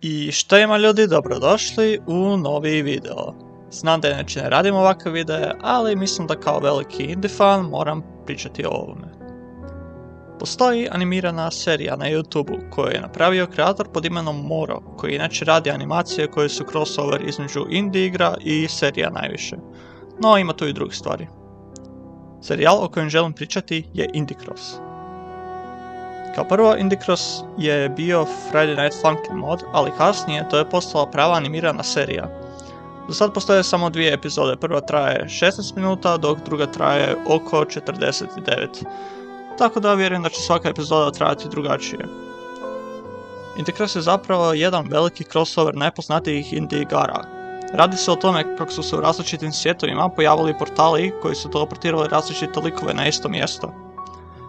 I što ima ljudi, dobrodošli u novi video. Znam da inače ne radim ovakve videe, ali mislim da kao veliki indie fan moram pričati o ovome. Postoji animirana serija na YouTube koju je napravio kreator pod imenom Moro, koji inače radi animacije koje su crossover između indie igra i serija najviše. No ima tu i drugih stvari. Serijal o kojem želim pričati je Indie Cross. Kao prvo, Indie Cross je bio Friday Night Funkin' mod, ali kasnije to je postala prava animirana serija. Do sad postoje samo dvije epizode, prva traje 16 minuta, dok druga traje oko 49. Tako da vjerujem da će svaka epizoda trajati drugačije. Indie Cross je zapravo jedan veliki crossover najpoznatijih indie igara. Radi se o tome kako su se u različitim svijetovima pojavili portali koji su teleportirali različite likove na isto mjesto.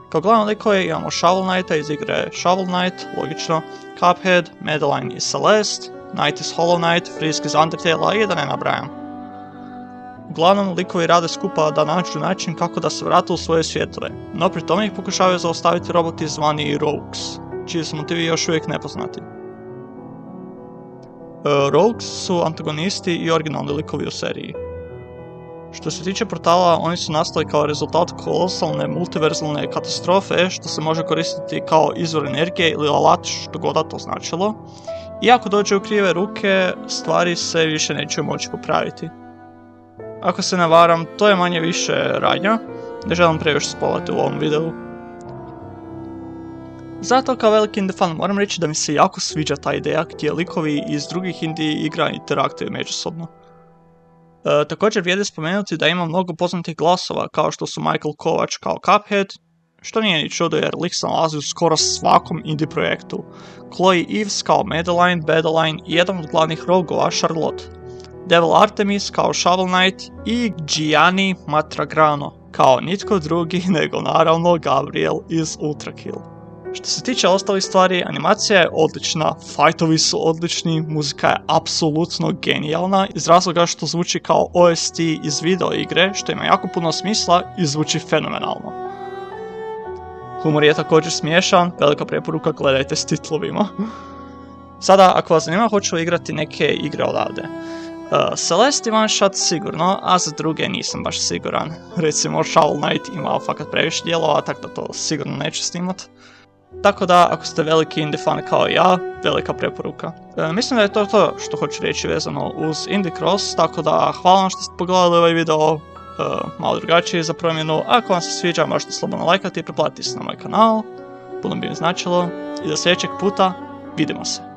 Kao glavne likove imamo Shovel Knighta iz igre Shovel Knight, logično, Cuphead, Madeline iz Celeste, Knight iz Hollow Knight, Frisk iz Undertale i da ne nabrajam. Uglavnom, likovi rade skupa da nađu način kako da se vrate u svoje svjetove, no pri tome ih pokušavaju zaustaviti roboti zvani Rogues, čiji su motivi još uvijek nepoznati. Rogues su antagonisti i originalni likovi u seriji. Što se tiče portala, oni su nastali kao rezultat kolosalne multiverzalne katastrofe što se može koristiti kao izvor energije ili alat, što god da to značilo. I ako dođe u krive ruke, stvari se više neće moći popraviti. Ako se ne varam, to je manje više radnja, ne želim previše spoilerati u ovom videu. Zato kao veliki indie fan moram reći da mi se jako sviđa ta ideja gdje likovi iz drugih indie igra interaktuju međusobno. Također vrijedi spomenuti da ima mnogo poznatih glasova kao što su Michael Kovač kao Cuphead, što nije ni čudo jer lik se nalazi u skoro svakom indie projektu, Chloe Eves kao Madeline, Badeline i jedan od glavnih rogova Charlotte, Devil Artemis kao Shovel Knight i Gianni Matragrano kao nitko drugi nego naravno Gabriel iz Ultra Kill. Što se tiče ostalih stvari, animacija je odlična, fajtovi su odlični, muzika je apsolutno genijalna iz razloga što zvuči kao OST iz video igre, što ima jako puno smisla i zvuči fenomenalno. Humor je također smiješan, velika preporuka gledajte s titlovima. Sada, ako vas zanima, hoću li igrati neke igre odavde. Celeste je one shot sigurno, a za druge nisam baš siguran. Recimo Shovel Knight ima fakat previše dijelova, tako da to sigurno neću snimat. Tako da, ako ste veliki indie fan kao ja, velika preporuka. Mislim da je to što hoću reći vezano uz Indie Cross, tako da hvala vam što ste pogledali ovaj video, malo drugačiji za promjenu. Ako vam se sviđa, možete slobodno lajkati i preplatiti se na moj kanal, puno bi mi značilo. I do sljedećeg puta, vidimo se.